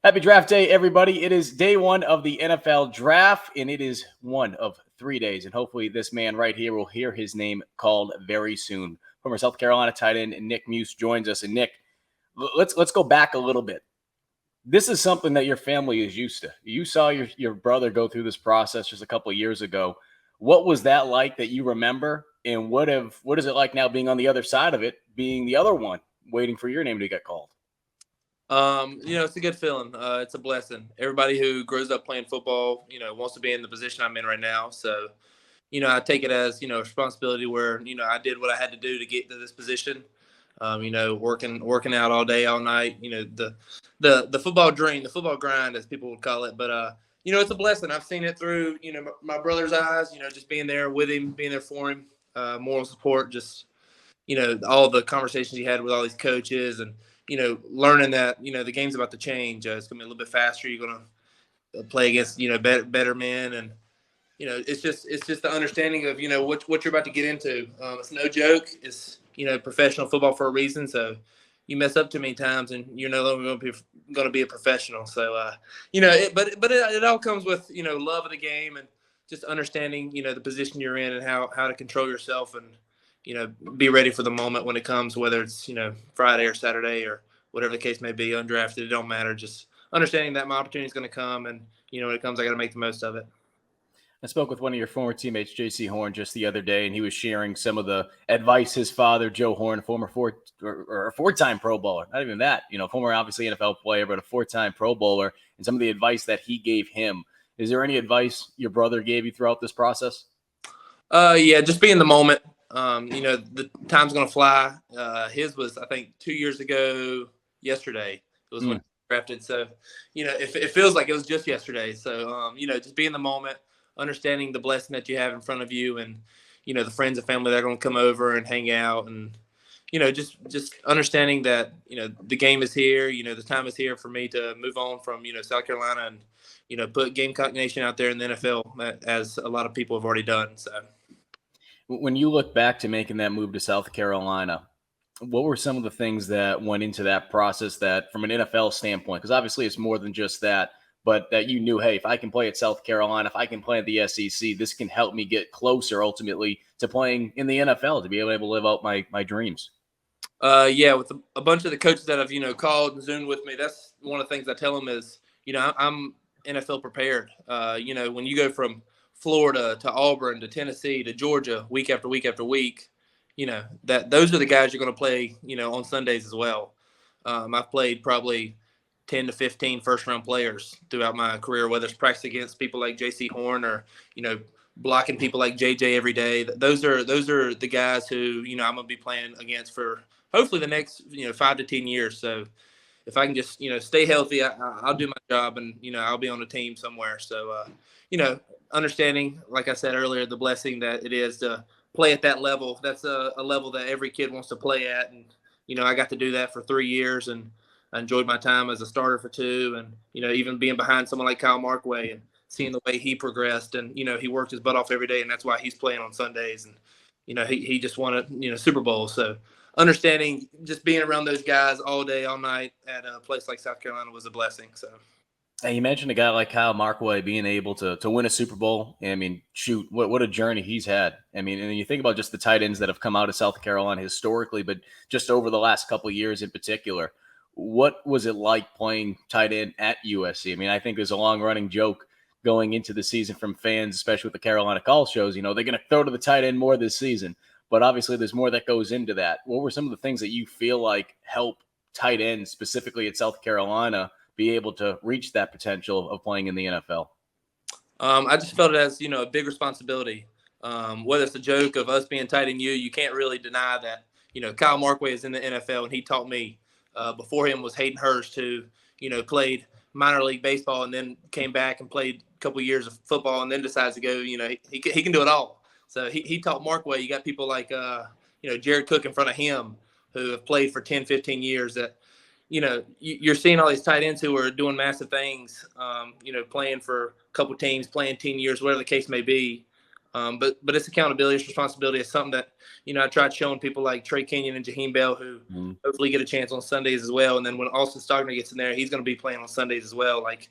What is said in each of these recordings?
Happy draft day, everybody. It is day one of the NFL draft, and it is one of 3 days. And hopefully this man right here will hear his name called very soon. Former South Carolina tight end Nick Muse joins us. And Nick, let's go back a little bit. This is something that your family is used to. You saw your brother go through this process just a couple of years ago. What was that like that you remember? And what is it like now being on the other side of it, being the other one, waiting for your name to get called? It's a good feeling. It's a blessing. Everybody who grows up playing football, wants to be in the position I'm in right now. So, I take it as, a responsibility where, I did what I had to do to get to this position. Working out all day, all night, the football dream, the football grind, as people would call it. But, it's a blessing. I've seen it through, my brother's eyes, just being there with him, being there for him, moral support, just, all the conversations he had with all these coaches and, learning that, the game's about to change. It's going to be a little bit faster. You're going to play against, better men. And, it's just the understanding of, what you're about to get into. It's no joke. It's, professional football for a reason. So you mess up too many times and you're no longer going to be a professional. So, it all comes with, love of the game and just understanding, the position you're in and how to control yourself and, be ready for the moment when it comes, whether it's, Friday or Saturday or whatever the case may be, undrafted, it don't matter. Just understanding that my opportunity is going to come and, when it comes, I got to make the most of it. I spoke with one of your former teammates, J.C. Horn, just the other day, and he was sharing some of the advice his father, Joe Horn, former four-time Pro Bowler, not even that, former obviously NFL player, but a four-time Pro Bowler, and some of the advice that he gave him. Is there any advice your brother gave you throughout this process? Yeah, just be in the moment. The time's going to fly. His was, I think, 2 years ago yesterday. It was when he drafted. So, it feels like it was just yesterday. So, just be in the moment, understanding the blessing that you have in front of you and, the friends and family that are going to come over and hang out and, just understanding that, the game is here, the time is here for me to move on from, South Carolina and, put Gamecock Nation out there in the NFL as a lot of people have already done. So. When you look back to making that move to South Carolina, what were some of the things that went into that process that from an NFL standpoint, because obviously it's more than just that, but that you knew, hey, if I can play at South Carolina, if I can play at the SEC, this can help me get closer ultimately to playing in the NFL, to be able to live out my dreams? Yeah, with a bunch of the coaches that have, called and Zoomed with me, that's one of the things I tell them is, I'm NFL prepared. When you go from Florida to Auburn to Tennessee to Georgia week after week after week, that those are the guys you're going to play, on Sundays as well. I've played probably 10 to 15 first-round players throughout my career, whether it's practice against people like J.C. Horn or, blocking people like J.J. every day. Those are the guys who, I'm going to be playing against for hopefully the next, 5 to 10 years. So if I can just, stay healthy, I'll do my job and, I'll be on a team somewhere. So, understanding, like I said earlier, the blessing that it is to play at that level. That's a level that every kid wants to play at. And, I got to do that for 3 years and I enjoyed my time as a starter for 2 and, even being behind someone like Kyle Markway and seeing the way he progressed and, he worked his butt off every day and that's why he's playing on Sundays. And, he just won a Super Bowl. So understanding just being around those guys all day, all night at a place like South Carolina was a blessing. So. And you mentioned a guy like Kyle Markway being able to win a Super Bowl. I mean, shoot, what a journey he's had. I mean, and you think about just the tight ends that have come out of South Carolina historically, but just over the last couple of years in particular, what was it like playing tight end at USC? I mean, I think there's a long-running joke going into the season from fans, especially with the Carolina call shows. They're going to throw to the tight end more this season, but obviously there's more that goes into that. What were some of the things that you feel like help tight ends, specifically at South Carolina, be able to reach that potential of playing in the NFL? I just felt it as, a big responsibility. Whether it's a joke of us being tight end, you can't really deny that, Kyle Markway is in the NFL and he taught me. Before him was Hayden Hurst, who, played minor league baseball and then came back and played a couple of years of football and then decides to go, he can do it all. So he taught Markway. You got people like, Jared Cook in front of him who have played for 10, 15 years that, you're seeing all these tight ends who are doing massive things, playing for a couple teams, playing 10 years, whatever the case may be. But it's accountability, it's responsibility. It's something that, I tried showing people like Trey Kenyon and Jaheim Bell, who hopefully get a chance on Sundays as well. And then when Austin Stogner gets in there, he's going to be playing on Sundays as well. Like,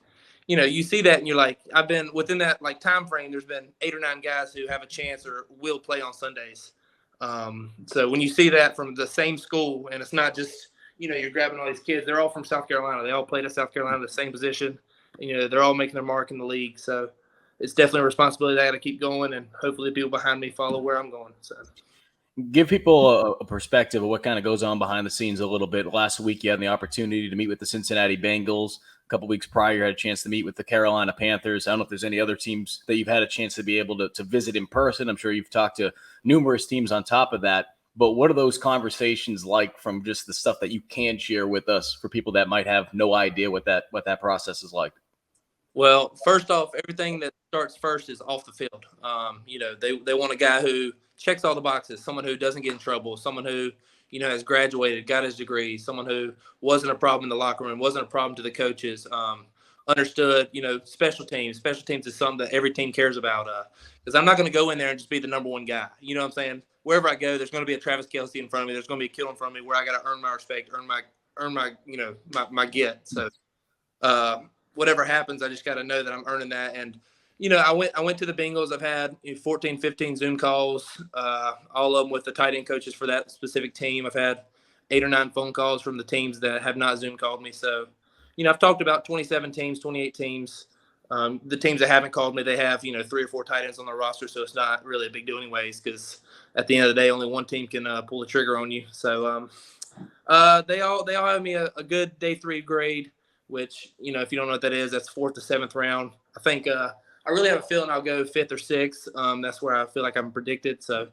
you see that and you're like, I've been within that like time frame. There's been 8 or 9 guys who have a chance or will play on Sundays. So when you see that from the same school, and it's not just, you're grabbing all these kids, they're all from South Carolina. They all played at South Carolina, the same position. They're all making their mark in the league. So it's definitely a responsibility that I got to keep going, and hopefully people behind me follow where I'm going. So give people a perspective of what kind of goes on behind the scenes a little bit. Last week, you had the opportunity to meet with the Cincinnati Bengals. A couple weeks prior, you had a chance to meet with the Carolina Panthers. I don't know if there's any other teams that you've had a chance to be able to visit in person. I'm sure you've talked to numerous teams on top of that. But what are those conversations like from just the stuff that you can share with us for people that might have no idea what that process is like? Well, first off, everything that starts first is off the field. They want a guy who checks all the boxes, someone who doesn't get in trouble, someone who, has graduated, got his degree, someone who wasn't a problem in the locker room, wasn't a problem to the coaches, understood, special teams. Special teams is something that every team cares about. Because I'm not going to go in there and just be the number one guy. You know what I'm saying? Wherever I go, there's going to be a Travis Kelce in front of me. There's going to be a Kittle in front of me where I got to earn my respect, earn my get. So, whatever happens, I just got to know that I'm earning that. And, I went to the Bengals. I've had 14, 15 Zoom calls, all of them with the tight end coaches for that specific team. I've had 8 or 9 phone calls from the teams that have not Zoom called me. So, I've talked about 27 teams, 28 teams. The teams that haven't called me, they have, 3 or 4 tight ends on their roster. So it's not really a big deal anyways, because at the end of the day, only one team can pull the trigger on you. So they all have me a good day 3 grade, which, if you don't know what that is, that's 4th to 7th round. I think I really have a feeling I'll go 5th or 6th. That's where I feel like I'm predicted. So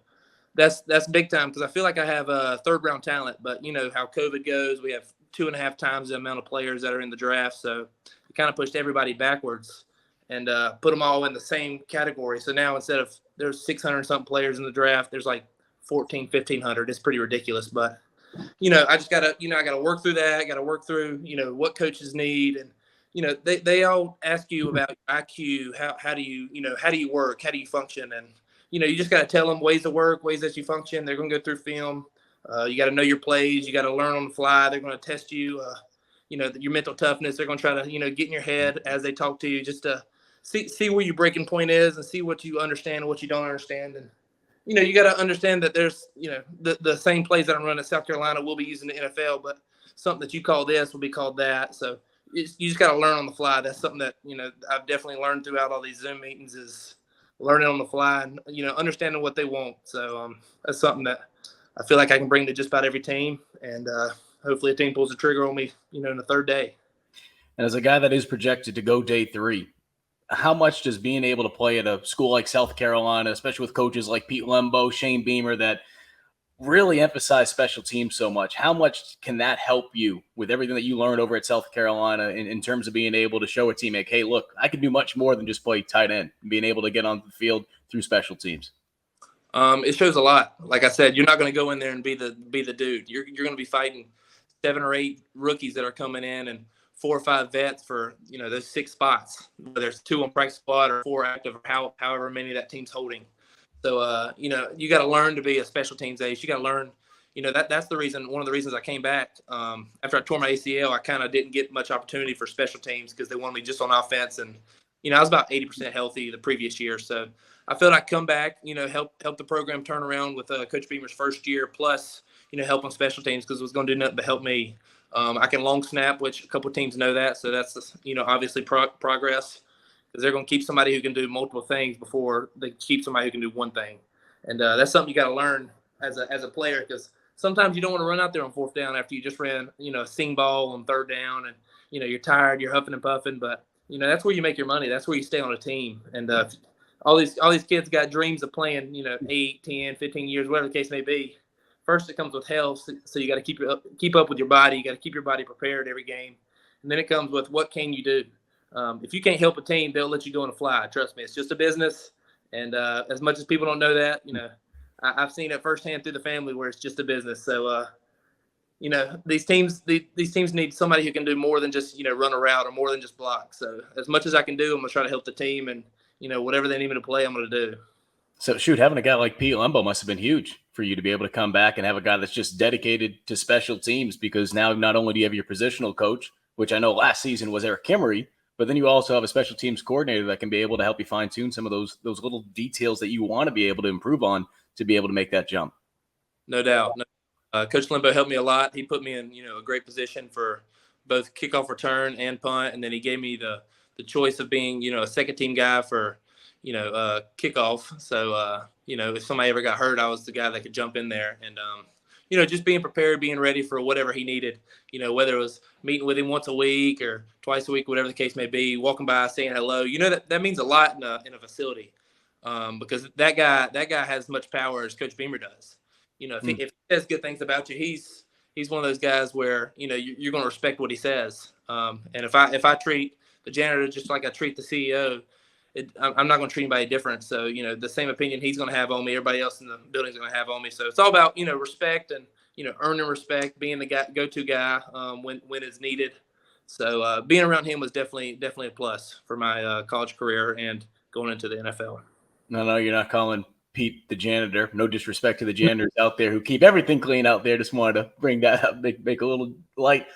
that's big time, because I feel like I have a 3rd round talent. But how COVID goes, we have 2.5 times the amount of players that are in the draft. So it kind of pushed everybody backwards and put them all in the same category. So now instead of there's 600 something players in the draft, there's like 1,500. It's pretty ridiculous. But I just gotta, I gotta work through that. I gotta work through, what coaches need, and they all ask you about IQ. How do you, how do you work? How do you function? And you just gotta tell them ways to work, ways that you function. They're gonna go through film. You got to know your plays. You got to learn on the fly. They're going to test you. Your mental toughness. They're going to try to, get in your head as they talk to you, just to see where your breaking point is and see what you understand and what you don't understand. And you got to understand that there's, the same plays that I'm running at South Carolina will be used in the NFL, but something that you call this will be called that. So you just got to learn on the fly. That's something that, I've definitely learned throughout all these Zoom meetings, is learning on the fly and, understanding what they want. So that's something that I feel like I can bring to just about every team, and hopefully a team pulls the trigger on me, in the 3rd day. And as a guy that is projected to go day 3, how much does being able to play at a school like South Carolina, especially with coaches like Pete Lembo, Shane Beamer, that really emphasize special teams so much, how much can that help you with everything that you learned over at South Carolina in terms of being able to show a teammate, hey, look, I can do much more than just play tight end, and being able to get on the field through special teams? It shows a lot. Like I said, you're not going to go in there and be the dude. You're going to be fighting 7 or 8 rookies that are coming in, and 4 or 5 vets for those 6 spots. Whether it's 2 on practice squad or 4 active, or however many that team's holding. So you got to learn to be a special teams ace. You got to learn. That's the reason. One of the reasons I came back after I tore my ACL. I kind of didn't get much opportunity for special teams because they wanted me just on offense, and I was about 80% healthy the previous year. So I felt I'd come back, help the program turn around with Coach Beamer's first year, plus, help on special teams, because it was going to do nothing but help me. I can long snap, which a couple of teams know that. So that's, obviously progress, because they're going to keep somebody who can do multiple things before they keep somebody who can do one thing. And that's something you got to learn as a player, because sometimes you don't want to run out there on 4th down after you just ran, a sing ball on 3rd down, and, you're tired, you're huffing and puffing, but, that's where you make your money. That's where you stay on a team. And all these kids got dreams of playing, 8, 10, 15 years, whatever the case may be. First, it comes with health, so you got to keep up with your body. You got to keep your body prepared every game. And then it comes with what can you do. If you can't help a team, they'll let you go on a fly. Trust me, it's just a business. And as much as people don't know that, I've seen it firsthand through the family where it's just a business. So, these teams need somebody who can do more than just, run a route, or more than just block. So as much as I can do, I'm going to try to help the team, and, whatever they need me to play, I'm going to do. So shoot, having a guy like Pete Lembo must have been huge for you to be able to come back and have a guy that's just dedicated to special teams, because now not only do you have your positional coach, which I know last season was Eric Kimmery, but then you also have a special teams coordinator that can be able to help you fine tune some of those little details that you want to be able to improve on to be able to make that jump. No doubt. No. Coach Limbo helped me a lot. He put me in, a great position for both kickoff return and punt, and then he gave me the choice of being, a second team guy for, kickoff. So, if somebody ever got hurt, I was the guy that could jump in there, and just being prepared, being ready for whatever he needed. Whether it was meeting with him once a week or twice a week, whatever the case may be, walking by, saying hello. That means a lot in a facility, because that guy has as much power as Coach Beamer does. If he says good things about you, he's one of those guys where you're going to respect what he says. And if I treat the janitor just like I treat the CEO, I'm not going to treat anybody different. So the same opinion he's going to have on me, everybody else in the building is going to have on me. So it's all about respect and earning respect, being the go-to guy when it's needed. So being around him was definitely a plus for my college career and going into the NFL. No, you're not calling Pete the janitor. No disrespect to the janitors out there who keep everything clean out there. Just wanted to bring that up, make a little light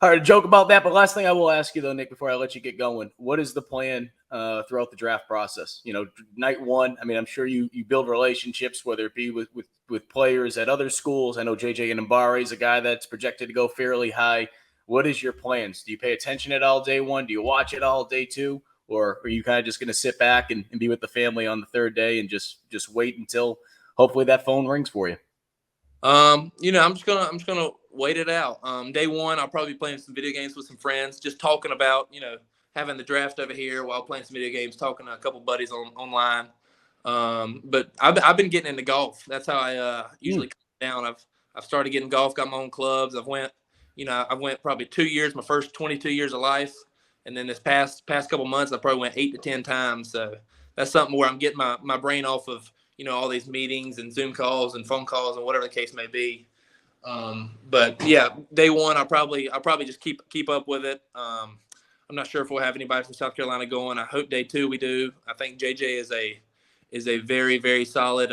hearted joke about that. But last thing I will ask you though, Nick, before I let you get going, what is the plan throughout the draft process? Night one, I mean, I'm sure you build relationships, whether it be with players at other schools. I know JJ Inambari is a guy that's projected to go fairly high. What is your plans? Do you pay attention at all day one? Do you watch it all day two? Or are you kind of just going to sit back and be with the family on the third day and just wait until hopefully that phone rings for you? I'm just gonna wait it out. Day one, I'll probably be playing some video games with some friends, just talking about having the draft over here while playing some video games, talking to a couple buddies online. But I've been getting into golf. That's how I usually come down. I've started getting golf, got my own clubs. I went probably 2 years, my first 22 years of life. And then this past couple months, I probably went 8 to 10 times. So that's something where I'm getting my brain off of, all these meetings and Zoom calls and phone calls and whatever the case may be. But yeah, day one, I'll probably just keep up with it. I'm not sure if we'll have anybody from South Carolina going. I hope day two we do. I think JJ is a very, very solid,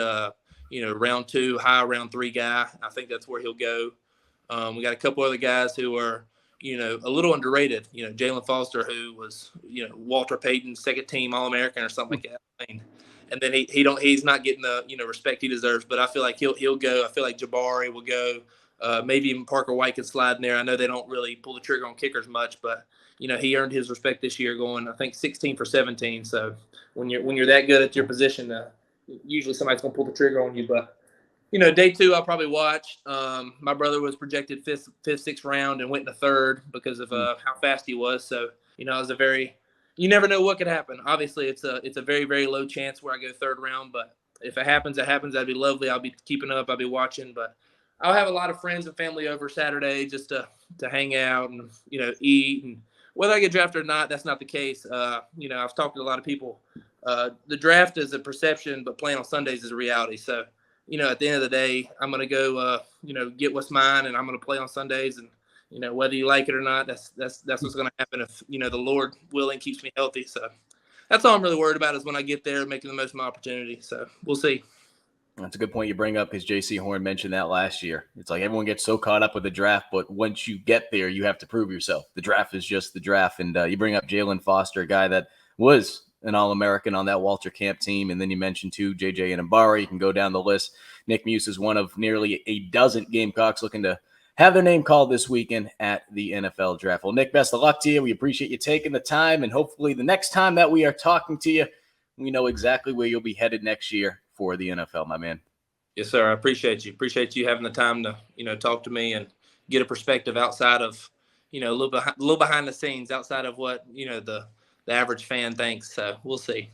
round two, high round three guy. I think that's where he'll go. We got a couple other guys who are, a little underrated. Jalen Foster, who was, Walter Payton's second team All-American or something like that. I mean, and then he's not getting the respect he deserves. But I feel like he'll go. I feel like Jabari will go. Maybe even Parker White can slide in there. I know they don't really pull the trigger on kickers much, but he earned his respect this year, going I think 16 for 17. So when you're that good at your position, usually somebody's gonna pull the trigger on you. But day two, I'll probably watch. My brother was projected fifth, sixth round and went in the third because of how fast he was. So, it was you never know what could happen. Obviously, it's a very, very low chance where I go third round. But if it happens, it happens. That'd be lovely. I'll be keeping up. I'll be watching. But I'll have a lot of friends and family over Saturday just to hang out and, eat. And whether I get drafted or not, that's not the case. I've talked to a lot of people. The draft is a perception, but playing on Sundays is a reality. So, at the end of the day, I'm going to go, get what's mine, and I'm going to play on Sundays. And, whether you like it or not, that's what's going to happen if, the Lord willing keeps me healthy. So that's all I'm really worried about is when I get there, making the most of my opportunity. So we'll see. That's a good point you bring up, because J.C. Horn mentioned that last year. It's like everyone gets so caught up with the draft, but once you get there, you have to prove yourself. The draft is just the draft. And you bring up Jalen Foster, a guy that was an All-American on that Walter Camp team. And then you mentioned, too, J.J. Inambari. You can go down the list. Nick Muse is one of nearly a dozen Gamecocks looking to have their name called this weekend at the NFL Draft. Well, Nick, best of luck to you. We appreciate you taking the time. And hopefully the next time that we are talking to you, we know exactly where you'll be headed next year for the NFL, my man. Yes, sir. I appreciate you. Appreciate you having the time to, talk to me and get a perspective outside of, a little behind the scenes, outside of what, the average fan thinks. So we'll see.